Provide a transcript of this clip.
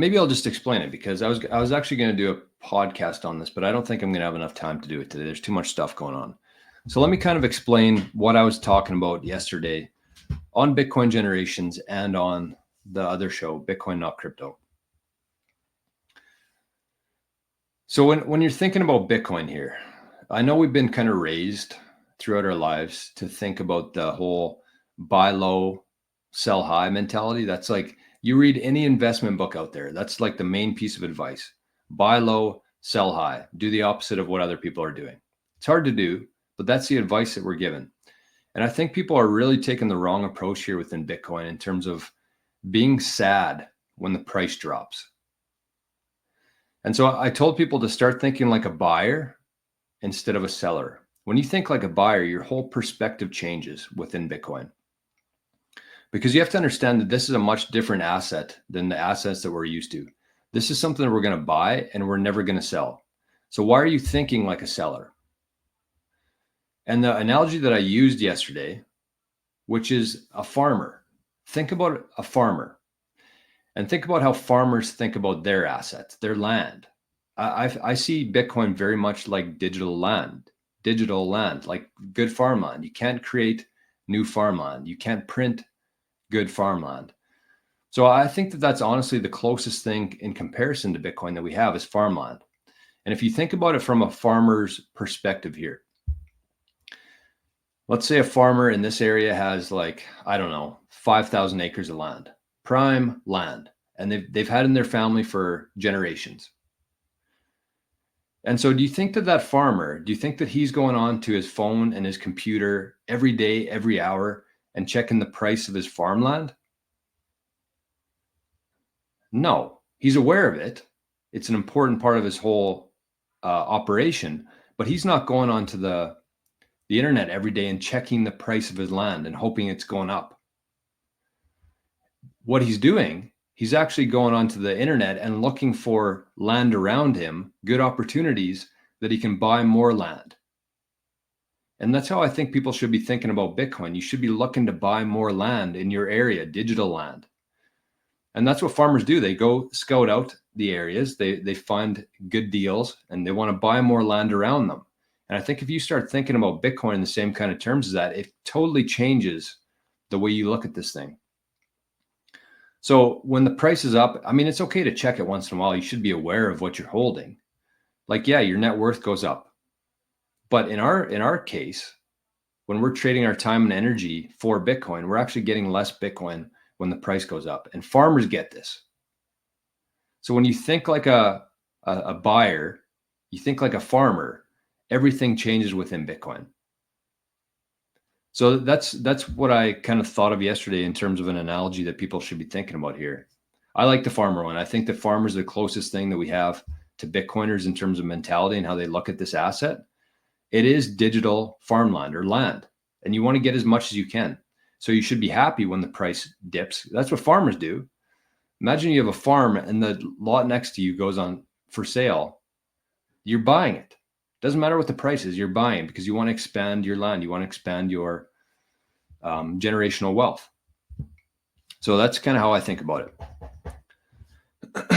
Maybe I'll just explain it, because I was actually going to do a podcast on this, but I don't think I'm going to have enough time to do it today. There's too much stuff going on. So let me kind of explain what I was talking about yesterday on Bitcoin Generations and on the other show, Bitcoin Not Crypto. So when you're thinking about Bitcoin here, I know we've been kind of raised throughout our lives to think about the whole buy low, sell high mentality. That's like, you read any investment book out there, that's like the main piece of advice. Buy low, sell high, do the opposite of what other people are doing. It's hard to do, but that's the advice that we're given. And I think people are really taking the wrong approach here within Bitcoin in terms of being sad when the price drops. And so I told people to start thinking like a buyer instead of a seller. When you think like a buyer, your whole perspective changes within Bitcoin. Because you have to understand that this is a much different asset than the assets that we're used to. This is something that we're going to buy and we're never going to sell. So why are you thinking like a seller? And the analogy that I used yesterday, which is a farmer. Think about a farmer and think about how farmers think about their assets, their land. I see Bitcoin very much like digital land, like good farmland. You can't create new farmland. You can't print good farmland. So I think that that's honestly the closest thing in comparison to Bitcoin that we have is farmland. And if you think about it from a farmer's perspective here, let's say a farmer in this area has like, I don't know, 5,000 acres of land, prime land, and they've had in their family for generations. And so do you think that that farmer, do you think that he's going on to his phone and his computer every day, every hour, and checking the price of his farmland? No, he's aware of it. It's an important part of his whole operation, but he's not going onto the internet every day and checking the price of his land and hoping it's going up. What he's doing, he's actually going onto the internet and looking for land around him, good opportunities that he can buy more land. And that's how I think people should be thinking about Bitcoin. You should be looking to buy more land in your area, digital land. And that's what farmers do. They go scout out the areas, they find good deals, and they want to buy more land around them. And I think if you start thinking about Bitcoin in the same kind of terms as that, it totally changes the way you look at this thing. So when the price is up, I mean, it's okay to check it once in a while. You should be aware of what you're holding. Like, yeah, your net worth goes up. But in our case, when we're trading our time and energy for Bitcoin, we're actually getting less Bitcoin when the price goes up. And farmers get this. So when you think like a buyer, you think like a farmer, everything changes within Bitcoin. So that's what I kind of thought of yesterday in terms of an analogy that people should be thinking about here. I like the farmer one. I think the farmers are the closest thing that we have to Bitcoiners in terms of mentality and how they look at this asset. It is digital farmland or land, and you want to get as much as you can. So you should be happy when the price dips. That's what farmers do. Imagine you have a farm and the lot next to you goes on for sale. You're buying it. Doesn't matter what the price is, you're buying because you want to expand your land. You want to expand your generational wealth. So that's kind of how I think about it.